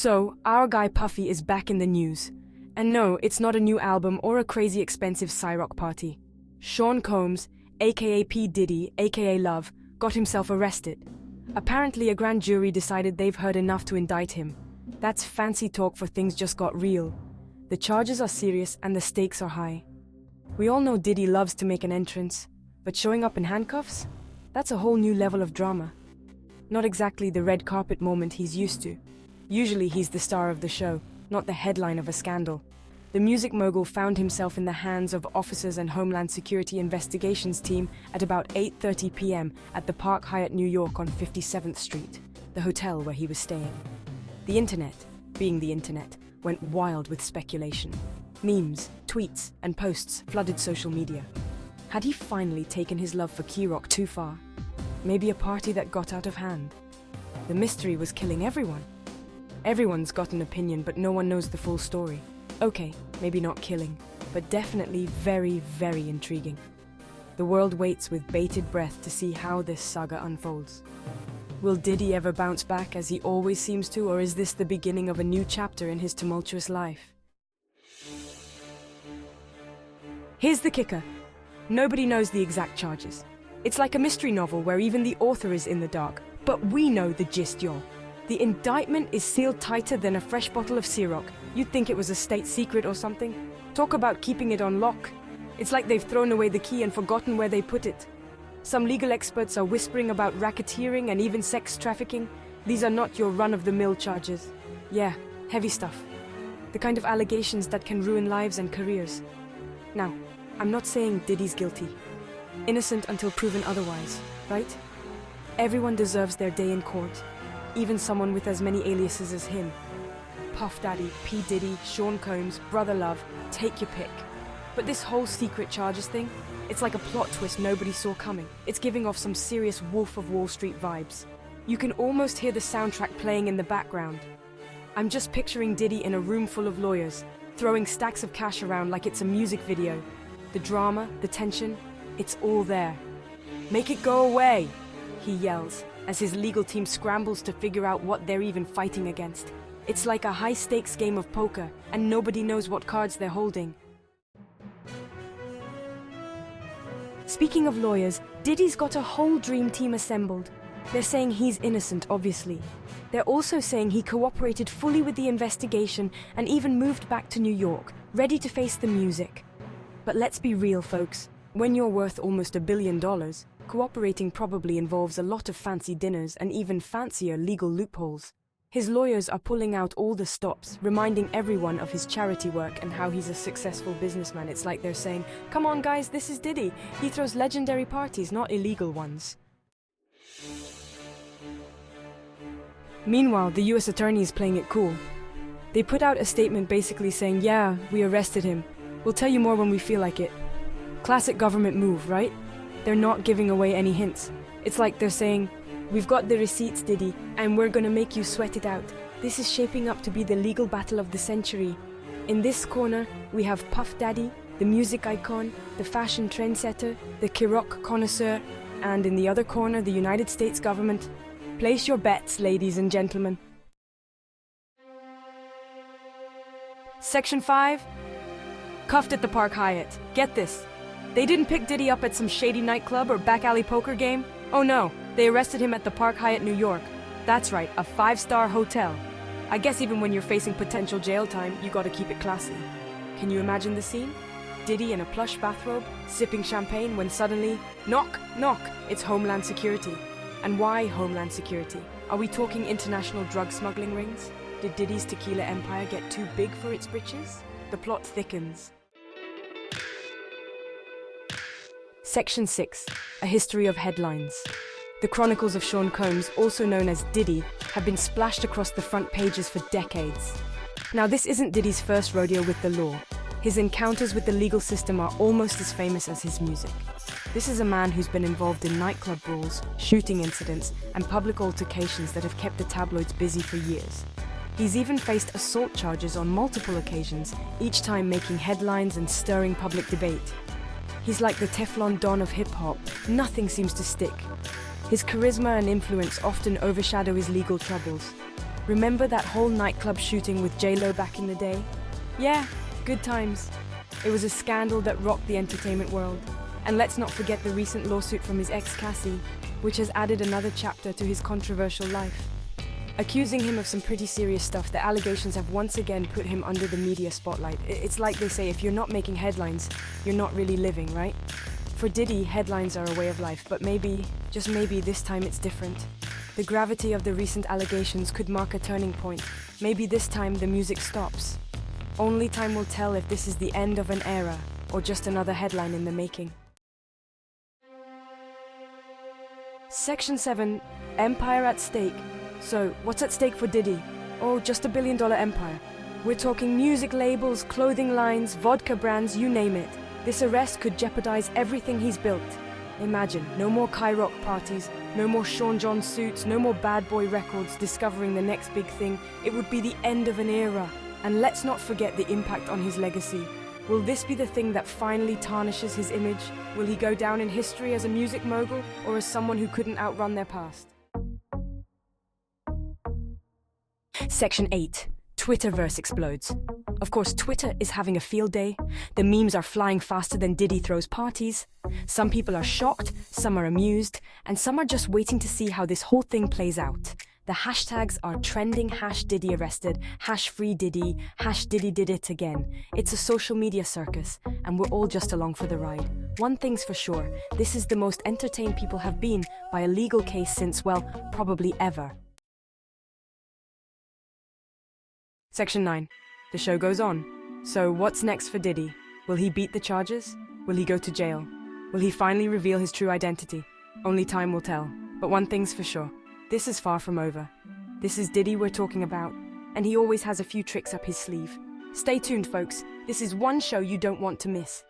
So, our guy Puffy is back in the news. And no, it's not a new album or a crazy expensive Cyrock party. Sean Combs, aka P. Diddy, aka Love, got himself arrested. Apparently a grand jury decided they've heard enough to indict him. That's fancy talk for things just got real. The charges are serious and the stakes are high. We all know Diddy loves to make an entrance, but showing up in handcuffs? That's a whole new level of drama. Not exactly the red carpet moment he's used to. Usually he's the star of the show, not the headline of a scandal. The music mogul found himself in the hands of officers and Homeland Security investigations team at about 8:30 p.m. at the Park Hyatt New York on 57th Street, the hotel where he was staying. The internet, being the internet, went wild with speculation. Memes, tweets, and posts flooded social media. Had he finally taken his love for K-Rock too far? Maybe a party that got out of hand? The mystery was killing everyone. Everyone's got an opinion, but no one knows the full story. Okay, maybe not killing, but definitely very, very intriguing. The world waits with bated breath to see how this saga unfolds. Will Diddy ever bounce back as he always seems to, or is this the beginning of a new chapter in his tumultuous life? Here's the kicker. Nobody knows the exact charges. It's like a mystery novel where even the author is in the dark, but we know the gist, y'all. The indictment is sealed tighter than a fresh bottle of Ciroc. You'd think it was a state secret or something. Talk about keeping it on lock. It's like they've thrown away the key and forgotten where they put it. Some legal experts are whispering about racketeering and even sex trafficking. These are not your run-of-the-mill charges. Yeah, heavy stuff. The kind of allegations that can ruin lives and careers. Now, I'm not saying Diddy's guilty. Innocent until proven otherwise, right? Everyone deserves their day in court. Even someone with as many aliases as him. Puff Daddy, P. Diddy, Sean Combs, Brother Love, take your pick. But this whole secret charges thing, it's like a plot twist nobody saw coming. It's giving off some serious Wolf of Wall Street vibes. You can almost hear the soundtrack playing in the background. I'm just picturing Diddy in a room full of lawyers, throwing stacks of cash around like it's a music video. The drama, the tension, it's all there. Make it go away, he yells, as his legal team scrambles to figure out what they're even fighting against. It's like a high-stakes game of poker, and nobody knows what cards they're holding. Speaking of lawyers, Diddy's got a whole dream team assembled. They're saying he's innocent, obviously. They're also saying he cooperated fully with the investigation and even moved back to New York, ready to face the music. But let's be real, folks. When you're worth almost $1 billion, cooperating probably involves a lot of fancy dinners and even fancier legal loopholes. His lawyers are pulling out all the stops, reminding everyone of his charity work and how he's a successful businessman. It's like they're saying, come on guys, this is Diddy. He throws legendary parties, not illegal ones. Meanwhile, the US attorney is playing it cool. They put out a statement basically saying, yeah, we arrested him. We'll tell you more when we feel like it. Classic government move, right? They're not giving away any hints. It's like they're saying, we've got the receipts, Diddy, and we're gonna make you sweat it out. This is shaping up to be the legal battle of the century. In this corner, we have Puff Daddy, the music icon, the fashion trendsetter, the K-Rock connoisseur, and in the other corner, the United States government. Place your bets, ladies and gentlemen. Section 5. Cuffed at the Park Hyatt. Get this. They didn't pick Diddy up at some shady nightclub or back alley poker game. Oh no, they arrested him at the Park Hyatt New York. That's right, a 5-star hotel. I guess even when you're facing potential jail time, you gotta keep it classy. Can you imagine the scene? Diddy in a plush bathrobe, sipping champagne when suddenly, knock, knock, it's Homeland Security. And why Homeland Security? Are we talking international drug smuggling rings? Did Diddy's tequila empire get too big for its britches? The plot thickens. Section 6. A history of headlines. The chronicles of Sean Combs, also known as Diddy, have been splashed across the front pages for decades. Now, this isn't Diddy's first rodeo with the law. His encounters with the legal system are almost as famous as his music. This is a man who's been involved in nightclub brawls, shooting incidents, and public altercations that have kept the tabloids busy for years. He's even faced assault charges on multiple occasions, each time making headlines and stirring public debate. He's like the Teflon Don of hip-hop. Nothing seems to stick. His charisma and influence often overshadow his legal troubles. Remember that whole nightclub shooting with J-Lo back in the day? Yeah, good times. It was a scandal that rocked the entertainment world. And let's not forget the recent lawsuit from his ex Cassie, which has added another chapter to his controversial life. Accusing him of some pretty serious stuff, the allegations have once again put him under the media spotlight. It's like they say, if you're not making headlines, you're not really living, right? For Diddy, headlines are a way of life, but maybe, just maybe, this time it's different. The gravity of the recent allegations could mark a turning point. Maybe this time the music stops. Only time will tell if this is the end of an era, or just another headline in the making. Section 7, Empire at Stake. So, what's at stake for Diddy? Oh, just $1 billion empire. We're talking music labels, clothing lines, vodka brands, you name it. This arrest could jeopardize everything he's built. Imagine, no more Rock parties, no more Sean John suits, no more Bad Boy Records discovering the next big thing. It would be the end of an era. And let's not forget the impact on his legacy. Will this be the thing that finally tarnishes his image? Will he go down in history as a music mogul or as someone who couldn't outrun their past? Section 8. Twitterverse explodes. Of course, Twitter is having a field day. The memes are flying faster than Diddy throws parties. Some people are shocked, some are amused, and some are just waiting to see how this whole thing plays out. The hashtags are trending, #Diddy arrested, #free Diddy, #Diddy did it again. It's a social media circus, and we're all just along for the ride. One thing's for sure, this is the most entertained people have been by a legal case since, well, probably ever. Section 9. The show goes on. So what's next for Diddy? Will he beat the charges? Will he go to jail? Will he finally reveal his true identity? Only time will tell. But one thing's for sure. This is far from over. This is Diddy we're talking about, and he always has a few tricks up his sleeve. Stay tuned, folks. This is one show you don't want to miss.